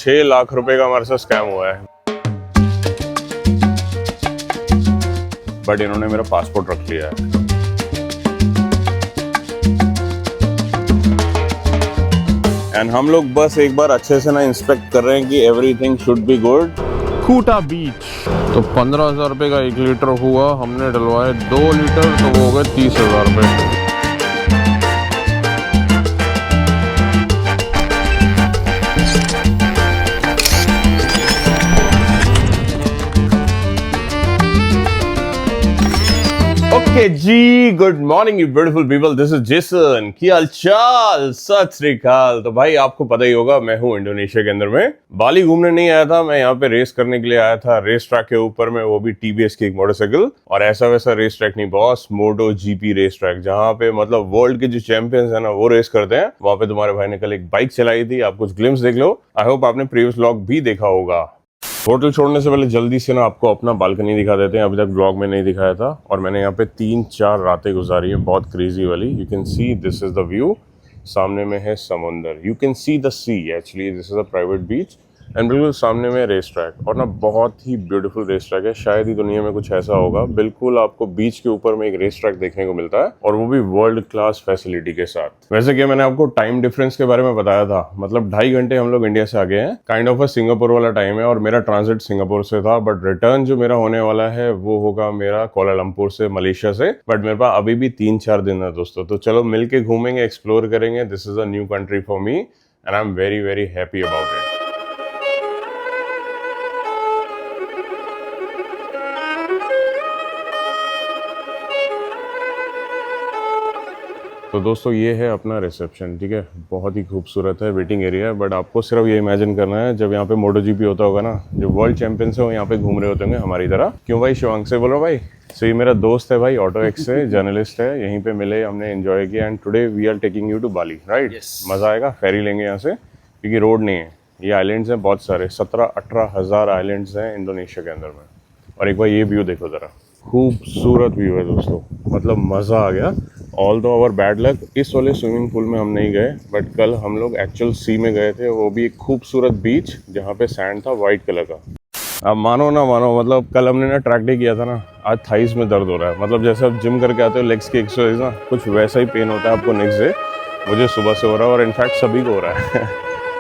6 लाख रुपए का हमारे साथ स्कैम हुआ है। बट इन्होंने मेरा पासपोर्ट रख लिया है। एंड हम लोग बस एक बार अच्छे से ना इंस्पेक्ट कर रहे हैं कि एवरीथिंग शुड बी गुड। कूटा बीच तो 15,000 रुपये का 1 लीटर हुआ, हमने डलवाए 2 लीटर तो वो हो गए 30,000 रुपये। ओके जी, good morning you beautiful people, this is Jason. की हालचाल, सत श्री अकाल। तो भाई आपको पता ही होगा मैं हूँ इंडोनेशिया के अंदर में। बाली घूमने नहीं आया था मैं, यहाँ पे रेस करने के लिए आया था। रेस ट्रैक के ऊपर में, वो भी टीवीएस की एक मोटरसाइकिल। और ऐसा वैसा रेस ट्रैक नहीं बॉस, मोटो जीपी रेस ट्रैक, जहाँ पे मतलब वर्ल्ड के जो चैंपियंस है ना वो रेस करते हैं। वहाँ पे तुम्हारे भाई ने कल एक बाइक चलाई थी, आप कुछ ग्लिम्स देख लो। आई होप आपने प्रीवियस व्लॉग भी देखा होगा। होटल छोड़ने से पहले जल्दी से ना आपको अपना बालकनी दिखा देते हैं, अभी तक ब्लॉग में नहीं दिखाया था। और मैंने यहाँ पे 3-4 रातें गुजारी हैं, बहुत क्रेजी वाली। You can see this is the view, सामने में है समुंदर, you can see the sea. Actually this is a private beach and बिल्कुल सामने में रेस ट्रैक। और ना बहुत ही ब्यूटीफुल रेस ट्रैक है, शायद ही दुनिया में कुछ ऐसा होगा। बिल्कुल आपको बीच के ऊपर में एक रेस ट्रैक देखने को मिलता है, और वो भी वर्ल्ड क्लास फैसिलिटी के साथ। वैसे क्या मैंने आपको टाइम डिफरेंस के बारे में बताया था, मतलब 2.5 घंटे हम लोग इंडिया से आगे हैं। काइंड ऑफ अ सिंगापुर वाला टाइम है, और मेरा ट्रांजिट सिंगापुर से था। बट रिटर्न जो मेरा होने वाला है वो होगा मेरा कुआलालंपुर से, मलेशिया से। बट मेरे पास अभी भी 3-4 दिन है दोस्तों, तो चलो मिलके घूमेंगे, एक्सप्लोर करेंगे। This is a new country for me and I am very very happy about it. तो दोस्तों ये है अपना रिसेप्शन, ठीक है। बहुत ही खूबसूरत है, वेटिंग एरिया है। बट आपको सिर्फ ये इमेजिन करना है, जब यहाँ पे मोटो जीपी होता होगा ना, जो वर्ल्ड चैंपियंस है वो यहाँ पे घूम रहे होते होंगे हमारी तरह। क्यों भाई शिवांग से बोलो भाई। सो ये मेरा दोस्त है भाई, ऑटो एक्स से, जर्नलिस्ट है। यहीं पे मिले, हमने एंजॉय किया। And today we are taking you to Bali, right. मजा आएगा, फेरी लेंगे यहाँ से, क्योंकि रोड नहीं है। ये आइलैंड्स हैं बहुत सारे, 17-18 हज़ार आइलैंड्स हैं इंडोनेशिया के अंदर में। और एक बार ये व्यू देखो जरा, खूबसूरत व्यू है दोस्तों, मतलब मज़ा आ गया। ऑल दो आवर बैड लक, इस वाले स्विमिंग पूल में हम नहीं गए, बट कल हम लोग एक्चुअल सी में गए थे। वो भी एक खूबसूरत बीच जहाँ पे सैंड था वाइट कलर का। अब मानो ना मानो, मतलब कल हमने ना ट्रैक डे किया था ना, आज थाइस में दर्द हो रहा है। मतलब जैसे आप जिम करके आते हो लेग्स की एक्सरसाइज ना, कुछ वैसा ही पेन होता है आपको नेक्स्ट डे। मुझे सुबह से हो रहा है, और इनफैक्ट सभी को हो रहा है।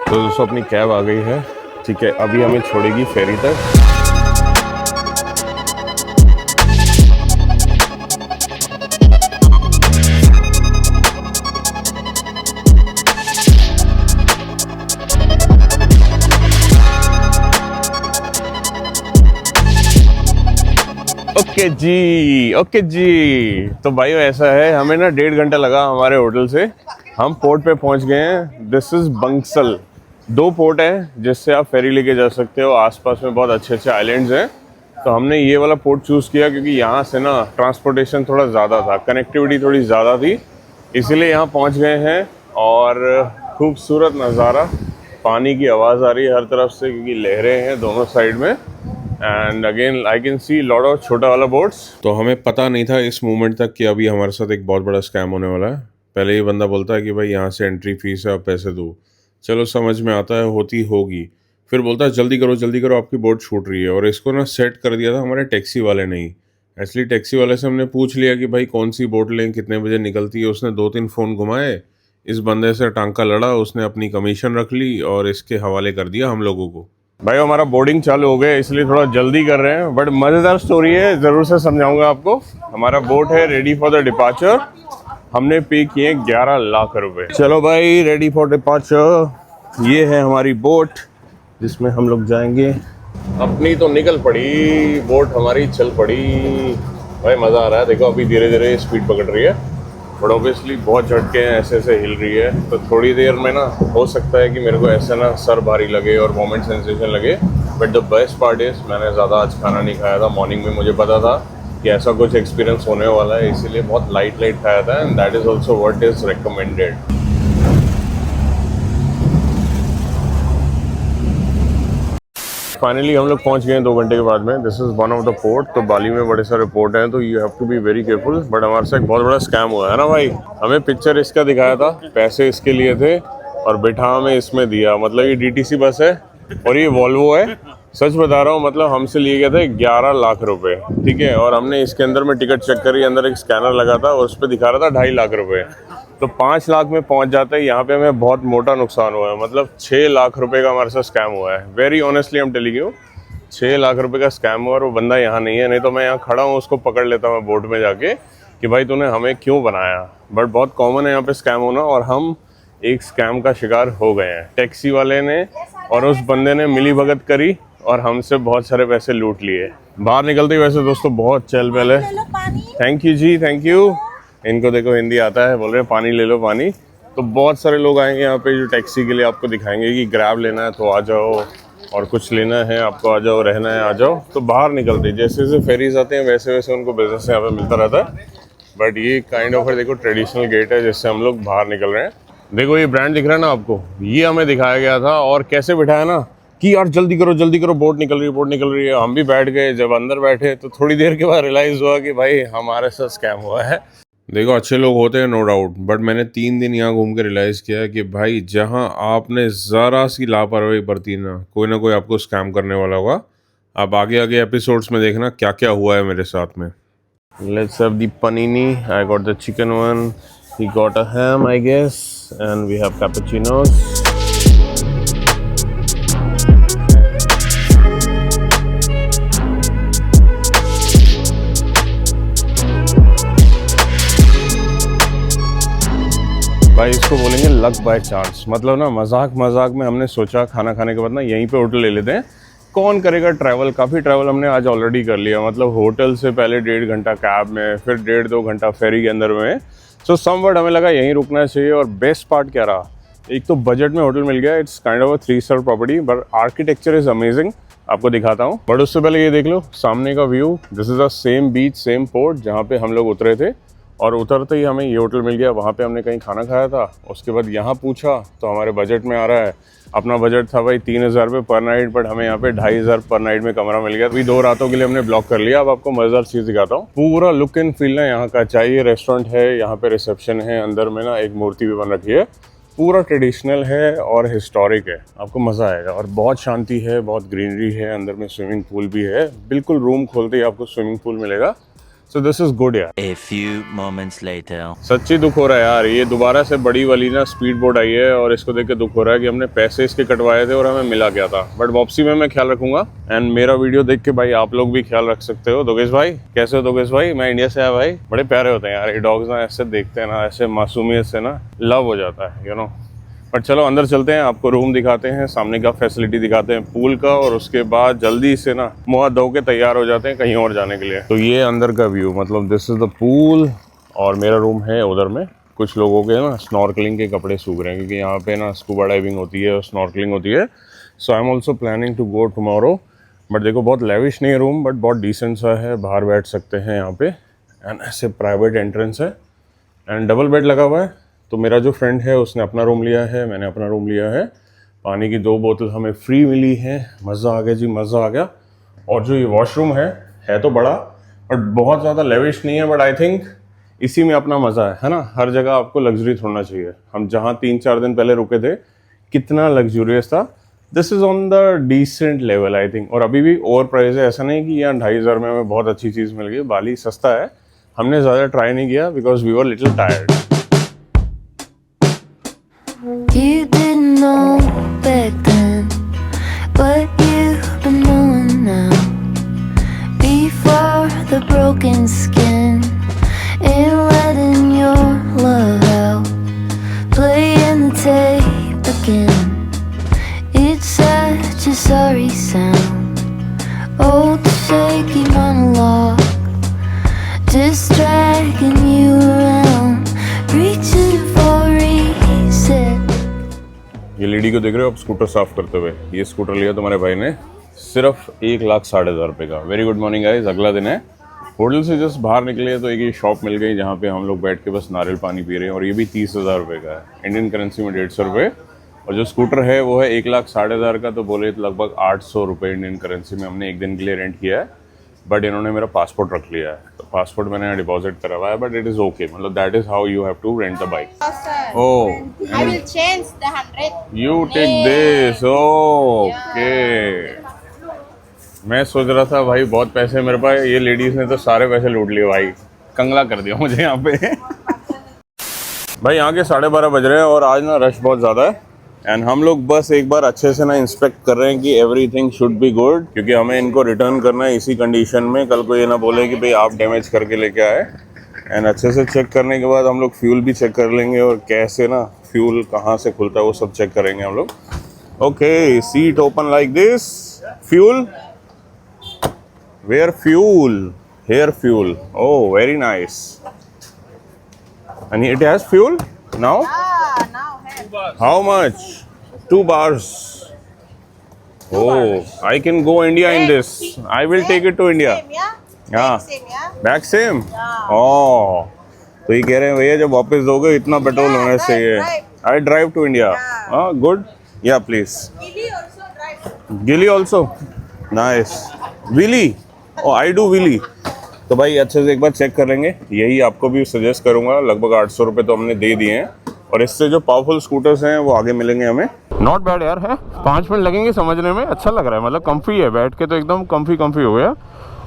तो दोस्तों अपनी कैब आ गई है, ठीक है। अभी हमें छोड़ेगी फेरी तक। ओके जी। तो भाई ऐसा है, हमें ना 1.5 घंटा लगा हमारे होटल से, हम पोर्ट पे पहुंच गए हैं। This is बंगसल। 2 पोर्ट है जिससे आप फेरी लेके जा सकते हो। आसपास में बहुत अच्छे अच्छे आइलैंड्स हैं। तो हमने ये वाला पोर्ट चूज़ किया क्योंकि यहाँ से ना ट्रांसपोर्टेशन थोड़ा ज़्यादा था, कनेक्टिविटी थोड़ी ज़्यादा थी, इसीलिए यहाँ पहुँच गए हैं। और खूबसूरत नज़ारा, पानी की आवाज़ आ रही है हर तरफ से, क्योंकि लहरें हैं दोनों साइड में। And again I can see lot of छोटा वाला बोट्स। तो हमें पता नहीं था इस मोमेंट तक कि अभी हमारे साथ एक बहुत बड़ा स्कैम होने वाला है। पहले ये बंदा बोलता है कि भाई यहाँ से एंट्री फीस है, आप पैसे दो। चलो समझ में आता है, होती होगी। फिर बोलता है जल्दी करो आपकी बोट छूट रही है। और इसको ना सेट कर दिया था हमारे टैक्सी वाले ने ही। एक्चुअली टैक्सी वाले से हमने पूछ लिया कि भाई कौन सी बोट लें, कितने बजे निकलती है। उसने 2-3 फ़ोन घुमाए, इस बंदे से टांका लड़ा, उसने अपनी कमीशन रख ली और इसके हवाले कर दिया हम लोगों को। भाई हमारा बोर्डिंग चालू हो गया, इसलिए थोड़ा जल्दी कर रहे हैं, बट मज़ेदार स्टोरी है, ज़रूर से समझाऊंगा आपको। हमारा बोट है रेडी फॉर द डिपार्चर। हमने पे किए 11 लाख रुपए। चलो भाई रेडी फॉर डिपार्चर। ये है हमारी बोट जिसमें हम लोग जाएंगे। अपनी तो निकल पड़ी बोट, हमारी चल पड़ी। भाई मज़ा आ रहा है, देखो अभी धीरे धीरे स्पीड पकड़ रही है, बट ऑब्वियसली बहुत झटके हैं, ऐसे ऐसे हिल रही है। तो थोड़ी देर में ना हो सकता है कि मेरे को ऐसे ना सर भारी लगे और मोमेंट सेंसेशन लगे। But the best part is मैंने ज़्यादा आज खाना नहीं खाया था। मॉर्निंग में मुझे पता था कि ऐसा कुछ एक्सपीरियंस होने वाला है, इसीलिए बहुत लाइट खाया था। And that is also what is recommended. Finally हम लोग पहुंच गए हैं 2 घंटे के बाद में। This is one of the port. तो बाली में बड़े सारे पोर्ट हैं, तो you have to be very careful. But हमारे से एक बहुत बड़ा स्कैम हुआ है ना भाई। हमें पिक्चर इसका दिखाया था, पैसे इसके लिए थे और बिठा हमें इसमें दिया। मतलब ये DTC बस है, और ये वॉल्वो है, सच बता रहा हूँ, मतलब हमसे लिए गए थे 11 लाख रुपए, ठीक है। और हमने इसके अंदर में टिकट चेक करी, अंदर एक स्कैनर लगा था और उस पर दिखा रहा था 2.5 लाख रुपए। तो 5 लाख में पहुंच जाता है। यहाँ पे हमें बहुत मोटा नुकसान हुआ है, मतलब 6 लाख रुपए का हमारे साथ स्कैम हुआ है। Very honestly I am telling you, 6 lakh रुपए का स्कैम हुआ और वो बंदा यहाँ नहीं है, नहीं तो मैं यहाँ खड़ा हूँ, उसको पकड़ लेता मैं बोट में जाके कि भाई तूने हमें क्यों बनाया। बट बहुत कॉमन है यहाँ पे स्कैम होना, और हम एक स्कैम का शिकार हो गए हैं। टैक्सी वाले ने और उस बंदे ने मिली भगत करी और हमसे बहुत सारे पैसे लूट लिए। बाहर निकलते ही वैसे दोस्तों बहुत चहल पहल है। Thank you ji, thank you. इनको देखो हिंदी आता है, बोल रहे हैं पानी ले लो पानी। तो बहुत सारे लोग आएंगे यहाँ पे जो टैक्सी के लिए आपको दिखाएंगे कि ग्रैब लेना है तो आ जाओ, और कुछ लेना है आपको आ जाओ, रहना है आ जाओ। तो बाहर निकलते जैसे जैसे फेरीज आते हैं वैसे वैसे उनको बिजनेस यहाँ पे मिलता रहता है। बट ये काइंड ऑफ देखो ट्रेडिशनल गेट है जिससे हम लोग बाहर निकल रहे हैं। देखो ये ब्रांड दिख रहा है ना आपको, ये हमें दिखाया गया था और कैसे बिठाया ना कि यार जल्दी करो बोट निकल रही है, बोट निकल रही है। हम भी बैठ गए, जब अंदर बैठे तो थोड़ी देर के बाद रियलाइज हुआ कि भाई हमारे साथ स्कैम हुआ है। देखो अच्छे लोग होते हैं नो डाउट, बट मैंने 3 दिन यहाँ घूम के रियलाइज़ किया कि भाई जहाँ आपने ज़रा सी लापरवाही बरती ना कोई आपको स्कैम करने वाला होगा। आप आगे आगे एपिसोड्स में देखना क्या क्या हुआ है मेरे साथ में। Let's have the panini. I got the chicken one. He got a ham, I guess, and we have cappuccinos. भाई इसको बोलेंगे लक बाय चांस। मतलब ना मजाक में हमने सोचा खाना खाने के बाद ना यहीं पे होटल ले लेते हैं, कौन करेगा ट्रैवल। काफ़ी ट्रैवल हमने आज ऑलरेडी कर लिया, मतलब होटल से पहले 1.5 घंटा कैब में, फिर 1.5-2 घंटा फेरी के अंदर में। सो समवट हमें लगा यहीं रुकना चाहिए। और बेस्ट पार्ट क्या रहा, एक तो बजट में होटल मिल गया। It's kind of a 3 star property, but architecture is amazing. आपको दिखाता हूँ, बट उससे पहले ये देख लो सामने का view. This is the same beach same port जहाँ पे हम लोग उतरे थे, और उतरते ही हमें ये होटल मिल गया। वहाँ पे हमने कहीं खाना खाया था, उसके बाद यहाँ पूछा तो हमारे बजट में आ रहा है। अपना बजट था भाई 3,000 रुपये पर नाइट, बट हमें यहाँ पे 2,500 पर नाइट में कमरा मिल गया। अभी 2 रातों के लिए हमने ब्लॉक कर लिया। अब आपको मजेदार चीज़ दिखाता हूँ। पूरा लुक एंड फील ना यहाँ का चाहिए। रेस्टोरेंट है, यहाँ पे रिसेप्शन है, अंदर में ना एक मूर्ति भी बन रखी है। पूरा ट्रेडिशनल है और हिस्टोरिक है, आपको मज़ा आएगा। और बहुत शांति है, बहुत ग्रीनरी है, अंदर में स्विमिंग पूल भी है। बिल्कुल रूम खोलते ही आपको स्विमिंग पूल मिलेगा। So this is good यार। A few moments later. सच्ची दुख हो रहा है यार, ये दोबारा से बड़ी वाली ना स्पीड बोट आई है और इसको देख के दुख हो रहा है कि हमने पैसे इसके कटवाए थे और हमें मिला क्या था। बट वापसी में मैं ख्याल रखूंगा। एंड मेरा वीडियो देख के भाई आप लोग भी ख्याल रख सकते हो। दोगेश भाई कैसे हो? दोगेश भाई मैं इंडिया से आया भाई, बड़े प्यारे होते हैं यार ये डॉग्स ना, ऐसे देखते हैं ना, ऐसे मासूमियत से ना लव हो जाता है, यू नो। बट चलो अंदर चलते हैं, आपको रूम दिखाते हैं, सामने का फैसिलिटी दिखाते हैं पूल का, और उसके बाद जल्दी से ना मुँह धो के तैयार हो जाते हैं कहीं और जाने के लिए। तो ये अंदर का व्यू, मतलब दिस इज द पूल, और मेरा रूम है उधर में। कुछ लोगों के ना स्नॉर्कलिंग के कपड़े सूख रहे हैं क्योंकि यहाँ पे ना स्कूबा डाइविंग होती है और स्नॉर्कलिंग होती है। So I am also planning to go tomorrow. But देखो बहुत लेविश नहीं है रूम, बट बहुत डिसेंट सा है, बाहर बैठ सकते हैं यहाँ पे। एंड ऐसे प्राइवेट एंट्रेंस है एंड डबल बेड लगा हुआ है। तो मेरा जो फ्रेंड है उसने अपना रूम लिया है, मैंने अपना रूम लिया है। पानी की 2 बोतल हमें फ्री मिली है। मज़ा आ गया जी, मज़ा आ गया। और जो ये वॉशरूम है तो बड़ा, बट बहुत ज़्यादा लेविश नहीं है। बट आई थिंक इसी में अपना मज़ा है ना। हर जगह आपको लग्जरी छोड़ना चाहिए। हम जहाँ 3-4 दिन पहले रुके थे कितना लग्जूरियस था। This is on the decent level I think. और अभी भी ओवर प्राइस है, ऐसा नहीं कि यहाँ 2,500 में हमें बहुत अच्छी चीज़ मिल गई। बाली सस्ता है, हमने ज़्यादा ट्राई नहीं किया because we were little tired. You didn't know back then what you've been knowing now. Before the broken skin and letting your love out, playing the tape again. It's such a sorry sound. Old shaky monologue, just dragging you around, reaching for reset. ये lady को देख रहे हो आप scooter साफ करते हुए। ये स्कूटर लिया तुम्हारे भाई ने सिर्फ 1,60,000 रुपये का। Very good morning guys. अगला दिन है, होटल से जस्ट बाहर निकले तो एक ये शॉप मिल गई जहाँ पे हम लोग बैठ के बस नारियल पानी पी रहे हैं, और ये भी 30,000 रुपये का है, इंडियन करेंसी में 150 रुपये। और जो स्कूटर है वो है 1,60,000 का, तो बोले लगभग 800 रुपये इंडियन करेंसी में हमने एक दिन के लिए रेंट किया है। बट इन्होंने मेरा पासपोर्ट रख लिया है, तो पासपोर्ट मैंने यहाँ डिपॉजिट करा हुआ है, बट इट इज ओके, मतलब that is how you have to rent the bike. Oh, I will change the 100. you take this. Okay. मैं सोच रहा था भाई बहुत पैसे मेरे पास, ये लेडीज ने तो सारे पैसे लूट लिए भाई, कंगला कर दिया मुझे यहाँ पे. भाई यहाँ के 12:30 बज रहे हैं और आज ना रश बहुत ज़्यादा है, एंड हम लोग बस एक बार अच्छे से ना इंस्पेक्ट कर रहे हैं कि एवरीथिंग शुड बी गुड, क्योंकि हमें इनको रिटर्न करना है इसी कंडीशन में. कल को ये ना बोले कि भाई आप डैमेज करके लेके आए. एंड अच्छे से चेक करने के बाद हम लोग फ्यूल भी चेक कर लेंगे, और कैसे ना फ्यूल कहाँ से खुलता है वो सब चेक करेंगे हम लोग. Okay, seat open like this. Fuel, where fuel, here fuel. Oh very nice. And it has fuel now. Now have. How much? 2 bars. Oh, I can go India in this. I will take it to India. Same, yeah? Yeah. Same, yeah? Back same? Yeah. Oh. तो ये कह रहे हैं भैया जब वापस दोगे इतना पेट्रोल Yeah, होने चाहिए. drive. I drive to India. Yeah. Good. Yeah, please. Gilly also drive. Gilly also. Nice. Wheelie. Oh, I do wheelie. तो भाई अच्छे से एक बार चेक कर लेंगे. यही आपको भी सजेस्ट करूंगा. लगभग 800 रुपये तो हमने दे दिए हैं, और इससे जो पावरफुल स्कूटर्स हैं वो आगे मिलेंगे हमें. नॉट बैड यार है. 5 मिनट लगेंगे समझने में, अच्छा लग रहा है, मतलब कंफी है, बैठ के तो एकदम कंफी हो गया.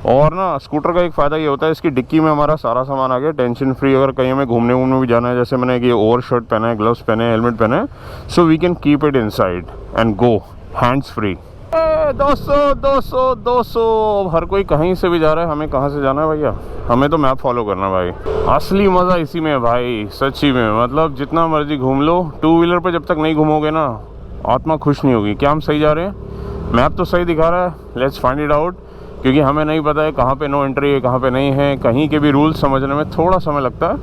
और ना स्कूटर का एक फ़ायदा ये होता है, इसकी डिक्की में हमारा सारा सामान आ गया, टेंशन फ्री. अगर कहीं हमें घूमने भी जाना है, जैसे मैंने ये ओवर शर्ट पहना है, ग्लव्स पहने हैं, हेलमेट पहना है, so we can keep it inside and go hands free. 200 हर कोई कहीं से भी जा रहा है, हमें कहाँ से जाना है भैया, हमें तो मैप फॉलो करना भाई. असली मज़ा इसी में है भाई, सच्ची में. मतलब जितना मर्जी घूम लो, 2 व्हीलर पे जब तक नहीं घूमोगे ना आत्मा खुश नहीं होगी. क्या हम सही जा रहे हैं? मैप तो सही दिखा रहा है, लेट्स फाइंड इट आउट. क्योंकि हमें नहीं पता है कहाँ पे नो एंट्री है, कहाँ पे नहीं है. कहीं के भी रूल्स समझने में थोड़ा समय लगता है.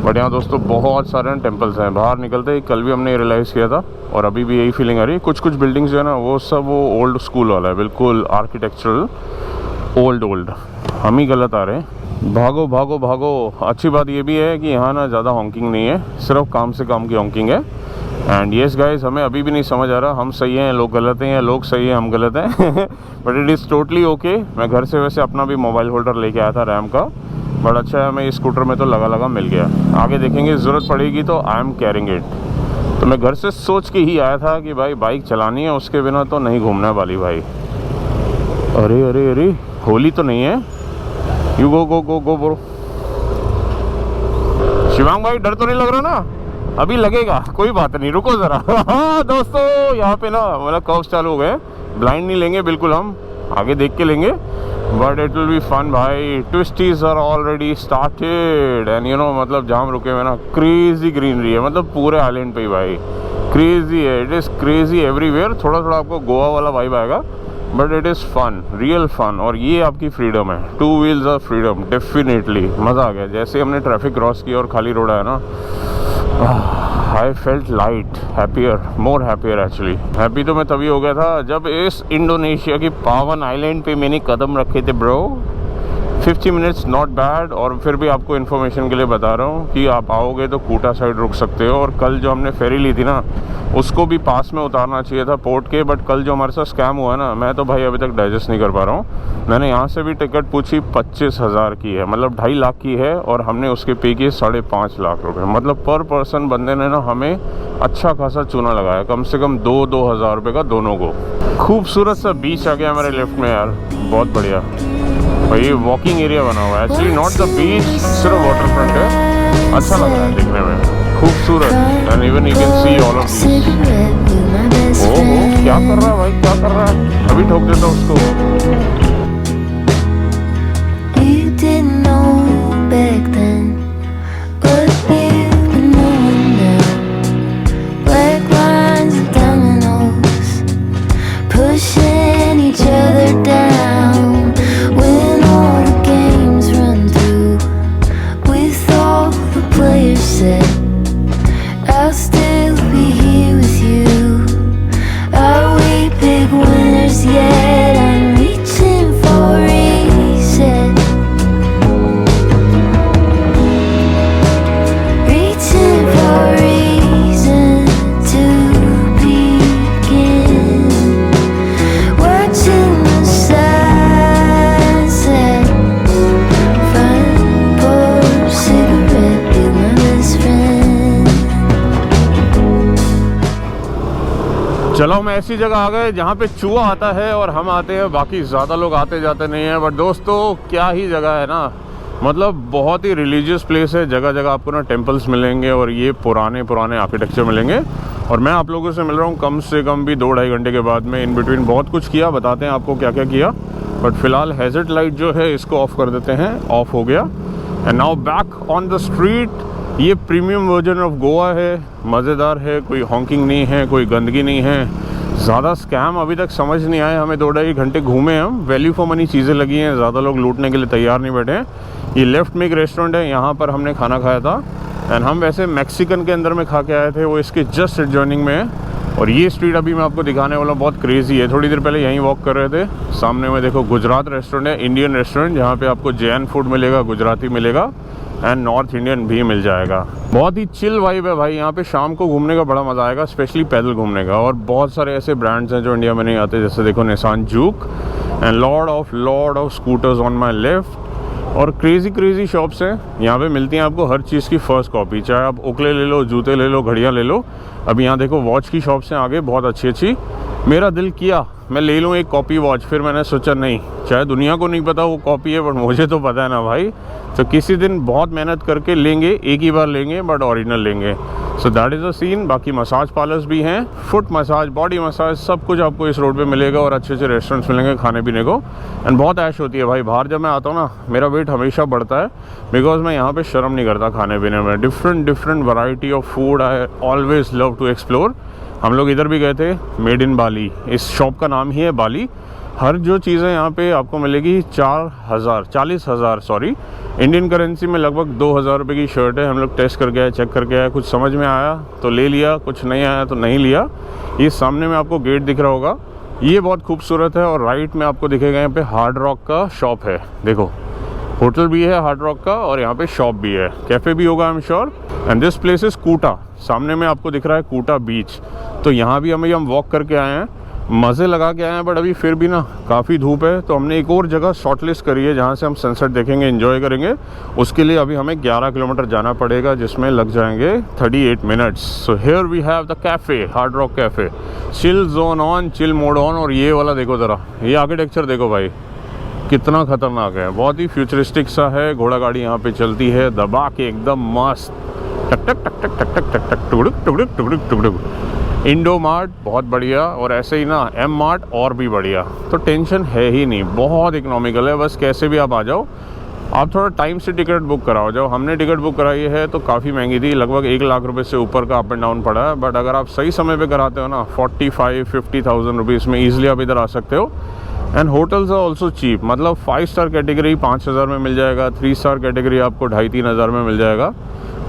बट यहाँ दोस्तों बहुत सारे टेम्पल्स हैं. बाहर निकलते ही कल भी हमने रियलाइज़ किया था, और अभी भी यही फीलिंग आ रही है. कुछ बिल्डिंग्स जो है ना वो सब वो ओल्ड स्कूल वाला है, बिल्कुल आर्किटेक्चरल ओल्ड. हम ही गलत आ रहे हैं. भागो. अच्छी बात ये भी है कि यहाँ ना ज़्यादा हॉन्किंग नहीं है, सिर्फ काम से काम की हॉन्किंग है. एंड येस गाइज, हमें अभी भी नहीं समझ आ रहा हम सही हैं लोग गलत हैं, या लोग सही हैं हम गलत हैं. But it is totally okay. मैं घर से वैसे अपना भी मोबाइल होल्डर लेके आया था रैम का, बट अच्छा है हमें इस स्कूटर में तो लगा मिल गया. आगे देखेंगे, ज़रूरत पड़ेगी तो आई एम कैरिंग इट. तो मैं घर से सोच के ही आया था कि भाई बाइक चलानी है, उसके बिना तो नहीं घूमने वाली भाई. अरे होली तो नहीं है. You go bro. शिवांग भाई डर तो नहीं लग रहा ना? अभी लगेगा, कोई बात नहीं, रुको ज़रा. हाँ दोस्तों, यहाँ पे ना मतलब कर्व्स चालू हो गए. ब्लाइंड नहीं लेंगे बिल्कुल, हम आगे देख के लेंगे, but it will be fun भाई. Twisties are already started and you know, मतलब जहाँ हम रुके हुए ना क्रेजी ग्रीनरी है, मतलब पूरे आइलैंड पे ही भाई क्रेजी है. It is crazy everywhere. थोड़ा आपको गोवा वाला वाइब आएगा, but it is fun, real fun. और ये आपकी फ्रीडम है. 2 व्हील्स ऑफ फ्रीडम, डेफिनेटली मज़ा आ गया. जैसे हमने ट्रैफिक क्रॉस किया और खाली रोड आया ना, I felt light, happier, more happier actually. Happy तो मैं तभी हो गया था जब इस इंडोनेशिया की पावन आइलैंड पे मैंने कदम रखे थे ब्रो. 50 minutes not bad. और फिर भी आपको इन्फॉर्मेशन के लिए बता रहा हूँ कि आप आओगे तो कूटा साइड रुक सकते हो. और कल जो हमने फेरी ली थी ना, उसको भी पास में उतारना चाहिए था पोर्ट के, बट कल जो हमारे साथ स्कैम हुआ ना, मैं तो भाई अभी तक डाइजेस्ट नहीं कर पा रहा हूँ. मैंने यहाँ से भी टिकट पूछी, 25,000 की है, मतलब 2.5 लाख की है, और हमने उसके पे किए 5.5 लाख रुपये. मतलब पर पर्सन बंदे ने ना हमें अच्छा खासा चूना लगाया, कम से कम 2-2 हज़ार रुपये का दोनों को. खूबसूरत सा बीच आ गया हमारे लेफ्ट में यार, बहुत बढ़िया भाई. ये वॉकिंग एरिया बना हुआ है एक्चुअली, नॉट द बीच, सिर्फ वाटर फ्रंट है. अच्छा लग रहा है देखने में, खूबसूरत. And even you can see all of this. ओहो, क्या कर रहा है भाई, क्या कर रहा है? अभी ठोक देता हूँ उसको. You didn't know back then, but you know now. Black lines and dominoes, pushing each other down. When all the games run through, with all the players set, I'll still be here with you. Are we big winners yet? I'm reaching चलो हम ऐसी जगह आ गए जहाँ पे चूहा आता है और हम आते हैं, बाकी ज़्यादा लोग आते जाते नहीं हैं। बट दोस्तों क्या ही जगह है ना, मतलब बहुत ही रिलीजियस प्लेस है। जगह जगह आपको ना टेम्पल्स मिलेंगे और ये पुराने पुराने आर्किटेक्चर मिलेंगे। और मैं आप लोगों से मिल रहा हूँ कम से कम भी 2-2.5 घंटे के बाद में। इन बिटवीन बहुत कुछ किया, बताते हैं आपको क्या क्या किया। बट फिलहाल हैज़र्ड लाइट जो है इसको ऑफ़ कर देते हैं, ऑफ हो गया। And now back on the street. ये प्रीमियम वर्जन ऑफ गोवा है, मज़ेदार है, कोई हॉकिंग नहीं है, कोई गंदगी नहीं है, ज़्यादा स्कैम अभी तक समझ नहीं आए हमें। 2-2.5 घंटे घूमे हम, वैल्यू फॉर मनी चीज़ें लगी हैं, ज़्यादा लोग लूटने के लिए तैयार नहीं बैठे हैं। ये लेफ्ट में एक रेस्टोरेंट है, यहाँ पर हमने खाना खाया था। एंड हम वैसे मैक्सिकन के अंदर में खा के आए थे, वो इसके जस्ट एडजॉइनिंग में है। और ये स्ट्रीट अभी मैं आपको दिखाने वाला बहुत क्रेजी है। थोड़ी देर पहले यहीं वॉक कर रहे थे, सामने में देखो गुजरात रेस्टोरेंट है, इंडियन रेस्टोरेंट, जहाँ पे आपको जैन फूड मिलेगा, गुजराती मिलेगा एंड नॉर्थ इंडियन भी मिल जाएगा। बहुत ही चिल वाइब है भाई यहाँ पे। शाम को घूमने का बड़ा मज़ा आएगा, स्पेशली पैदल घूमने का। और बहुत सारे ऐसे ब्रांड्स हैं जो इंडिया में नहीं आते, जैसे देखो Nissan juke and Lord of scooters on my left. और क्रेजी शॉप्स हैं यहाँ पे, मिलती हैं आपको हर चीज़ की फ़र्स्ट कॉपी। चाहे आप ओकले ले लो, जूते ले लो, घड़ियाँ ले लो। अभी यहाँ देखो वॉच की शॉप्स हैं आगे, बहुत अच्छी। मेरा दिल किया मैं ले लूँ एक कॉपी वॉच, फिर मैंने सोचा नहीं, चाहे दुनिया को नहीं पता वो कॉपी है, बट मुझे तो पता है ना भाई। तो किसी दिन बहुत मेहनत करके लेंगे, एक ही बार लेंगे, बट ओरिजिनल लेंगे। So that is a scene. बाकी मसाज पार्लर्स भी हैं, फुट मसाज, बॉडी मसाज, सब कुछ आपको इस रोड पे मिलेगा। और अच्छे रेस्टोरेंट्स मिलेंगे खाने पीने को। एंड बहुत ऐश होती है भाई, बाहर जब मैं आता हूँ ना मेरा वेट हमेशा बढ़ता है, बिकॉज मैं यहाँ पे शर्म नहीं करता खाने पीने में। Different variety of food I always love to explore. हम लोग इधर भी गए थे, मेड इन बाली, इस शॉप का नाम ही है बाली। हर जो चीज़ें यहाँ पे आपको मिलेगी 40,000 सॉरी, इंडियन करेंसी में लगभग 2,000 रुपये की शर्ट है। हम लोग टेस्ट करके आए, चेक करके आए, कुछ समझ में आया तो ले लिया, कुछ नहीं आया तो नहीं लिया। ये सामने में आपको गेट दिख रहा होगा, ये बहुत खूबसूरत है। और राइट में आपको दिखेगा यहाँ पे हार्ड रॉक का शॉप है। देखो होटल भी है हार्ड रॉक का, और यहाँ पे शॉप भी है, कैफ़े भी होगा I am sure. And this place is कूटा। सामने में आपको दिख रहा है कूटा बीच। तो यहाँ भी हम वॉक करके आए हैं, मज़े लगा के आए हैं। बट अभी फिर भी ना काफ़ी धूप है, तो हमने एक और जगह शॉर्टलिस्ट करी है जहाँ से हम सनसेट देखेंगे, एंजॉय करेंगे। उसके लिए अभी हमें 11 किलोमीटर जाना पड़ेगा, जिसमें लग जाएंगे 38 minutes. So here we have the cafe, Hard Rock Cafe, chill zone on, chill mode on. और ये वाला देखो ज़रा, ये आर्किटेक्चर देखो भाई, कितना खतरनाक है, बहुत ही फ्यूचरिस्टिक सा है। घोड़ा गाड़ी यहाँ पे चलती है दबा के, एकदम मस्त, टक टक टक टक टक टक टक टक, टुकड़ुक टुकड़ुक टुकड़ुक टुकड़ुक। इंडो मार्ट बहुत बढ़िया, और ऐसे ही ना एम मार्ट और भी बढ़िया। तो टेंशन है ही नहीं, बहुत इकोनॉमिकल है। बस कैसे भी आप आ जाओ, आप थोड़ा टाइम से टिकट बुक कराओ जाओ। हमने टिकट बुक कराई है तो काफ़ी महंगी थी, लगभग 1 लाख रुपए से ऊपर का अप एंड डाउन पड़ा है। बट अगर आप सही समय पे कराते हो ना, 45-50,000 रुपीज़ में ईजिली आप इधर आ सकते हो। And hotels are also cheap, मतलब 5 स्टार कैटेगरी 5,000 में मिल जाएगा, 3 स्टार कैटेगरी आपको 2,500-3 हज़ार में मिल जाएगा।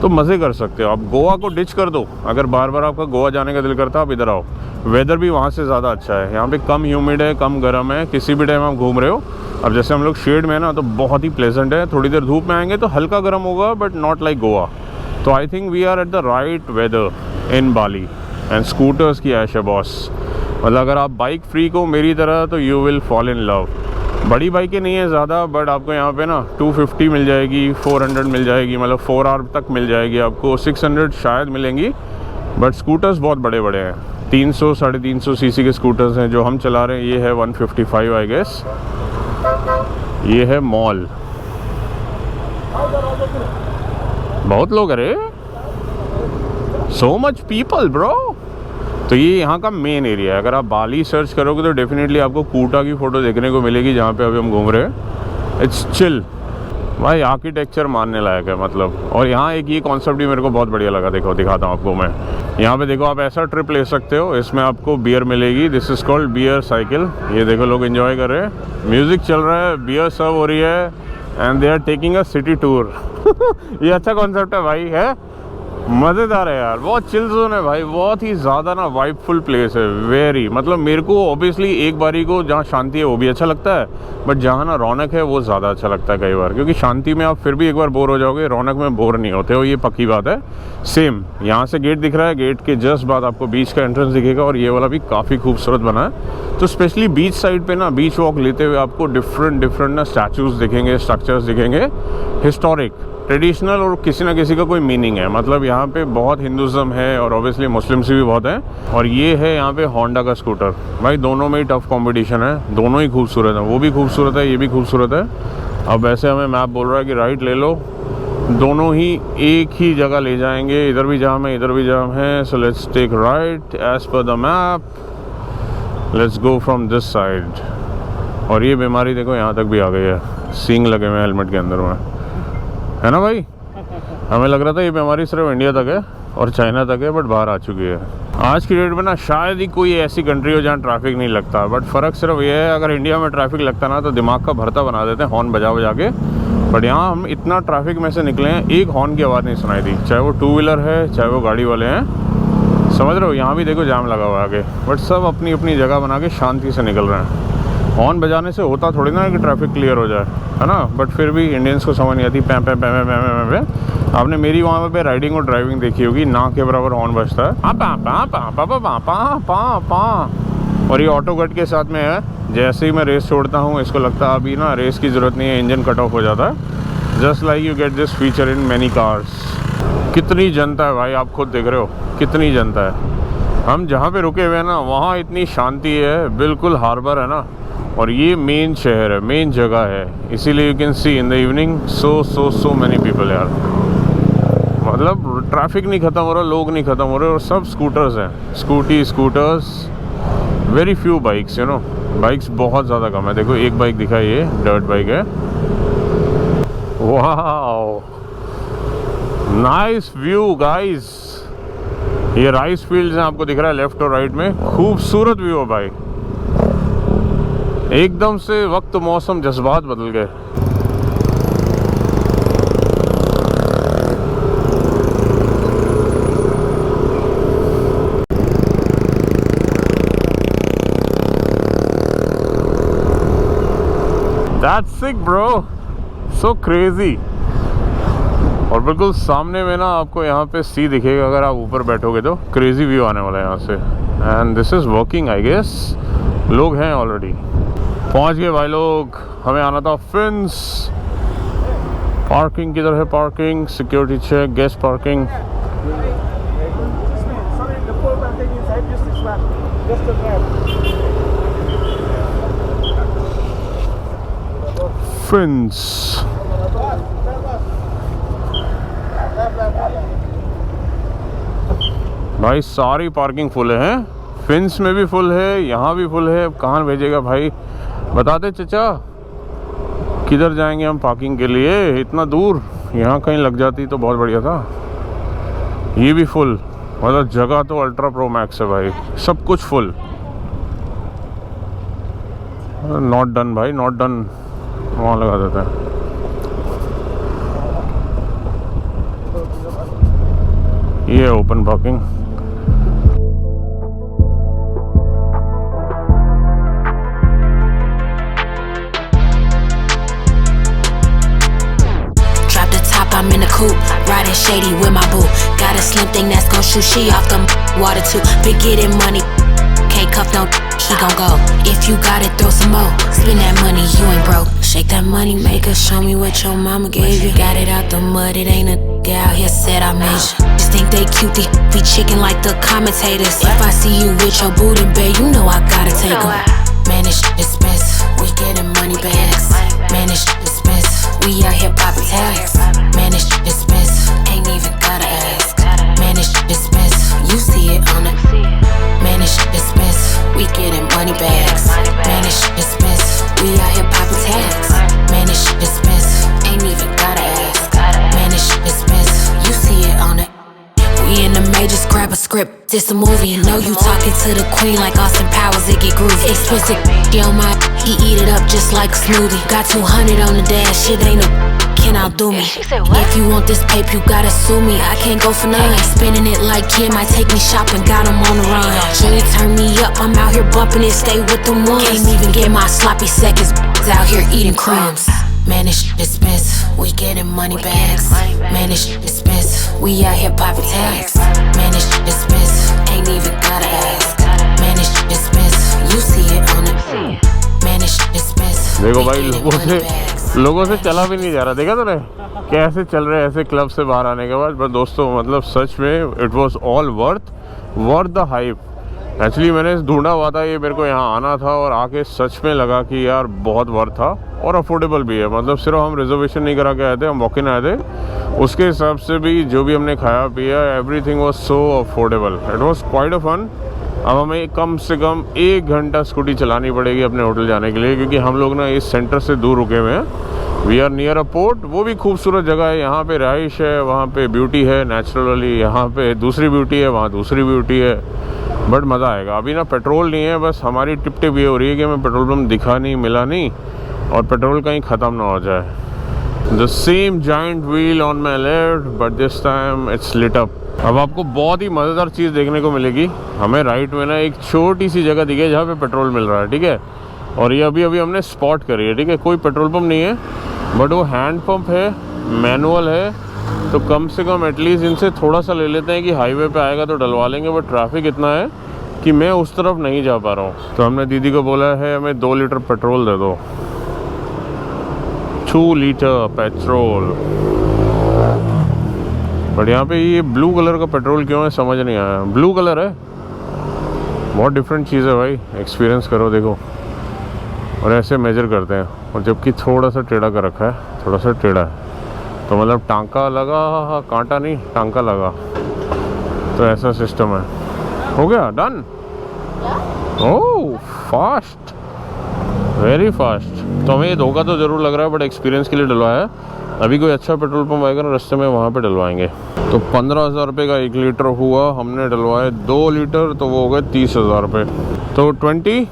तो मज़े कर सकते हो आप। गोवा को डिच कर दो, अगर बार बार आपका गोवा जाने का दिल करता है आप इधर आओ। वेदर भी वहाँ से ज़्यादा अच्छा है, यहाँ पे कम ह्यूमिड है, कम गर्म है, किसी भी टाइम आप घूम रहे हो। अब जैसे हम लोग शेड में है ना, तो बहुत ही प्लेजेंट है। थोड़ी देर धूप में आएंगे तो हल्का गर्म होगा, बट नॉट लाइक गोवा। तो I think we are at the right weather in Bali. And scooters की ऐश है बॉस, मतलब अगर आप बाइक फ्रीक हो मेरी तरह तो you will fall in love. बड़ी बाइकें नहीं है ज़्यादा, बट आपको यहाँ पे ना 250 मिल जाएगी, 400 मिल जाएगी, मतलब 4 आवर तक मिल जाएगी आपको, 600 शायद मिलेंगी। बट स्कूटर्स बहुत बड़े बड़े हैं, 300-350 सीसी के स्कूटर्स हैं। जो हम चला रहे हैं ये है 155 आई गेस। ये है मॉल, बहुत लोग, अरे सो मच पीपल ब्रो। तो ये यहाँ का मेन एरिया है। अगर आप बाली सर्च करोगे तो डेफिनेटली आपको कूटा की फ़ोटो देखने को मिलेगी, जहाँ पे अभी हम घूम रहे हैं। इट्स चिल भाई, आर्किटेक्चर मानने लायक है मतलब। और यहाँ एक ये कॉन्सेप्ट भी मेरे को बहुत बढ़िया लगा, देखो दिखाता हूँ आपको मैं। यहाँ पे देखो आप ऐसा ट्रिप ले सकते हो, इसमें आपको बियर मिलेगी, this is called beer cycle. ये देखो लोग एंजॉय कर रहे हैं, म्यूज़िक चल रहा है, बियर सर्व हो रही है, and they are taking a city tour. ये अच्छा कॉन्सेप्ट है भाई, है मज़ेदार है यार, बहुत चिल जोन है भाई, बहुत ही ज़्यादा ना वाइबफुल प्लेस है, वेरी। मतलब मेरे को ऑब्वियसली एक बारी को जहाँ शांति है वो भी अच्छा लगता है, बट जहाँ ना रौनक है वो ज़्यादा अच्छा लगता है कई बार। क्योंकि शांति में आप फिर भी एक बार बोर हो जाओगे, रौनक में बोर नहीं होते हो, ये पक्की बात है। सेम यहाँ से गेट दिख रहा है, गेट के जस्ट बाद आपको बीच का एंट्रेंस दिखेगा, और ये वाला भी काफ़ी खूबसूरत बना है। तो तो स्पेशली बीच साइड पे ना बीच वॉक लेते हुए आपको डिफरेंट ना स्टैचूज दिखेंगे, स्ट्रक्चर्स दिखेंगे, हिस्टोरिक, ट्रेडिशनल, और किसी ना किसी का कोई मीनिंग है। मतलब यहाँ पे बहुत हिंदुज़म है और ऑब्वियसली मुस्लिम्स भी बहुत हैं। और ये है यहाँ पे होंडा का स्कूटर। भाई दोनों में ही टफ कंपटीशन है, दोनों ही खूबसूरत है। वो भी खूबसूरत है, ये भी खूबसूरत है। अब वैसे हमें मैप बोल रहा है कि राइट ले लो, दोनों ही एक ही जगह ले जाएंगे। इधर भी जाम है, इधर भी जाम है। So let's take right as per the map, let's go from this side. और ये बीमारी देखो यहाँ तक भी आ गई है, सींग लगे हुए हैं हेलमेट के अंदर में, है ना भाई। हमें लग रहा था ये बीमारी सिर्फ इंडिया तक है और चाइना तक है, बट बाहर आ चुकी है। आज की डेट में ना शायद ही कोई ऐसी कंट्री हो जहाँ ट्रैफिक नहीं लगता, बट फ़र्क सिर्फ ये है, अगर इंडिया में ट्रैफिक लगता ना तो दिमाग का भरता बना देते हैं हॉर्न बजा बजा के। बट यहाँ हम इतना ट्रैफिक में से निकले हैं, एक हॉर्न की आवाज़ नहीं सुनाई दी, चाहे वो टू व्हीलर है चाहे वो गाड़ी वाले हैं। समझ रहे हो, यहाँ भी देखो जाम लगा हुआ है आगे, बट सब अपनी अपनी जगह बना के शांति से निकल रहे हैं। हॉर्न बजाने से होता थोड़ी ना कि ट्रैफिक क्लियर हो जाए, है ना। बट फिर भी इंडियंस को समझ नहीं आती, पैं पैं पैं पैं पैं पैं पैं। आपने मेरी वहाँ पे राइडिंग और ड्राइविंग देखी होगी, ना के बराबर हॉर्न बजता है, पा पा पा पा पा पा पा पा पा। और ये ऑटो कट के साथ में है, जैसे ही मैं रेस छोड़ता हूँ इसको लगता है अभी ना रेस की ज़रूरत नहीं है, इंजन कट ऑफ हो जाता है। Just like you get this feature in many cars. कितनी जनता है भाई, आप खुद देख रहे हो कितनी जनता है। हम जहाँ पे रुके हुए हैं ना वहाँ इतनी शांति है, बिल्कुल हार्बर है ना, और ये मेन शहर है, मेन जगह है, इसीलिए you can C in the evening so many people यार। मतलब ट्रैफिक नहीं ख़त्म हो रहा, लोग नहीं ख़त्म हो रहे, और सब स्कूटर्स हैं, scooters, very few bikes, you know. Bikes बहुत ज़्यादा कम है। देखो एक बाइक दिखा, ये डर्ट बाइक है। वाह, नाइस व्यू गाइस। ये राइस फील्ड्स हैं, आपको दिख रहा है लेफ्ट और राइट में, खूबसूरत व्यू है भाई। एकदम से वक्त, मौसम, जज्बात बदल गए। That's sick bro, so crazy। और बिल्कुल सामने में ना आपको यहाँ पे सी दिखेगा, अगर आप ऊपर बैठोगे तो क्रेजी व्यू आने वाला है यहाँ से। And this is working I guess, लोग हैं ऑलरेडी। पहुँच गए भाई लोग, हमें आना था फिन्स। पार्किंग किधर है, parking, security check, guest parking. Finns भाई सारी पार्किंग फुल है, फिन्स में भी फुल है, यहाँ भी फुल है। अब कहाँ भेजेगा भाई, बता दे चचा, किधर जाएंगे हम पार्किंग के लिए इतना दूर। यहाँ कहीं लग जाती तो बहुत बढ़िया था। ये भी फुल, मतलब जगह तो अल्ट्रा प्रो मैक्स है भाई, सब कुछ फुल। नॉट डन भाई, नॉट डन, वहाँ लगा देता है। ये open parking. I'm in the coupe, riding shady with my boo. Got a slim thing that's gon' shoot she off the water too. Been getting money, can't cuff no, he gon' go. If you got it, throw some more. Spend that money, you ain't broke. Shake that money maker, show me what your mama gave you. Got it out the mud, it ain't a out here said I made you. Just think they cute, they be chicken like the commentators. If I see you with your booty, babe, you know I gotta take 'em. Man, this shit expensive, we getting money bags. Man, this shit expensive, we out here popping tags. Man, this shit expensive, ain't even gotta ask. Man, this shit expensive, you see it on it. Man, this shit expensive, we getting money bags. Man, this shit expensive, we out here popping tags. Man, this shit expensive, ain't even gotta ask. Man, this shit expensive, you see it on it. We in the majors, grab a script, this a movie. You know you talking to the queen like Austin Powers, it get groovy. Expensive, yo my, he eat it up just like a smoothie. Got 200 on the dash, shit ain't a can outdo me. If you want this paper, you gotta sue me. I can't go for none. Spinning it like Kim, I take me shopping, got 'em on the run. Jay turn me up, I'm out here bumping it, stay with them ones. Can't even get my sloppy seconds, out here eating crumbs. Man, this shit expensive, we getting money bags. Man, this shit expensive, we out here popping tags. Man, this shit expensive, ain't even gotta ask. Man, this shit expensive, you see it on देखो भाई, लोगों से चला भी नहीं जा रहा, देखा तूने कैसे चल रहे हैं ऐसे क्लब से बाहर आने के बाद। पर दोस्तों मतलब सच में it was all worth the hype. Actually मैंने ढूंढा हुआ था, ये मेरे को यहाँ आना था और आके सच में लगा कि यार बहुत वर्थ था और अफोर्डेबल भी है। मतलब सिर्फ हम रिजर्वेशन नहीं करा के आए थे, हम वॉक इन आए थे, उसके हिसाब से भी जो भी हमने खाया पिया everything was so affordable. It was quite a fun. अब हमें कम से कम 1 घंटा स्कूटी चलानी पड़ेगी अपने होटल जाने के लिए, क्योंकि हम लोग ना इस सेंटर से दूर रुके हुए हैं। We are near a port, वो भी खूबसूरत जगह है, यहाँ पे रहाइश है, वहाँ पे ब्यूटी है नेचुरली, यहाँ पे दूसरी ब्यूटी है, वहाँ दूसरी ब्यूटी है, बट मज़ा आएगा। अभी ना पेट्रोल नहीं है, बस हमारी टिप टिप ये हो रही है कि हमें पेट्रोल पम्प दिखा नहीं, मिला नहीं, और पेट्रोल कहीं ख़त्म ना हो जाए। The same giant wheel on my left but this time it's lit up. अब आपको बहुत ही मज़ेदार चीज़ देखने को मिलेगी। हमें राइट में ना एक छोटी सी जगह दिखे जहाँ पे पेट्रोल मिल रहा है, ठीक है, और ये अभी हमने स्पॉट करी है, ठीक है। कोई पेट्रोल पंप नहीं है बट वो हैंड पंप है, मैनुअल है, तो कम से कम एटलीस्ट इनसे थोड़ा सा ले लेते हैं कि हाईवे पे आएगा तो डलवा लेंगे। बट ट्रैफिक इतना है कि मैं उस तरफ नहीं जा पा रहा हूँ। तो हमने दीदी को बोला है हमें 2 लीटर पेट्रोल दे दो, 2 लीटर पेट्रोल। बट यहाँ पे ये ब्लू कलर का पेट्रोल क्यों है समझ नहीं आया। ब्लू कलर है, बहुत डिफरेंट चीज़ है भाई, एक्सपीरियंस करो देखो। और ऐसे मेजर करते हैं, और जबकि थोड़ा सा टेढ़ा कर रखा है, थोड़ा सा टेढ़ा है, तो मतलब टांका लगा, कांटा नहीं टांका लगा, तो ऐसा सिस्टम है। हो गया डन। ओह फास्ट, वेरी फास्ट। तो हमें ये धोखा तो ज़रूर लग रहा है, बट एक्सपीरियंस के लिए डलवाया है। अभी कोई अच्छा पेट्रोल पंप आएगा ना रास्ते में, वहाँ पे डलवाएंगे। तो 15,000 रुपये का 1 लीटर हुआ, हमने डलवाए 2 लीटर, तो वो हो गए 30,000 रुपये। तो 20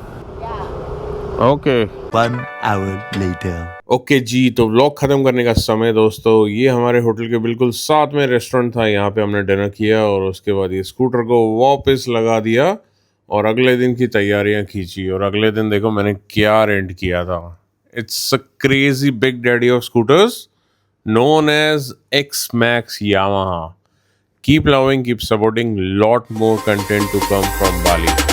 ओके। 1 hour later. ओके जी, तो व्लॉग ख़त्म करने का समय दोस्तों। ये हमारे होटल के बिल्कुल साथ में रेस्टोरेंट था, यहाँ पे हमने डिनर किया और उसके बाद ये स्कूटर को वापस लगा दिया और अगले दिन की तैयारियां खींची। और अगले दिन देखो मैंने क्या रेंट किया था। It's a crazy big daddy of scooters known as X-Max Yamaha. Keep loving, keep supporting, lot more content to come from Bali.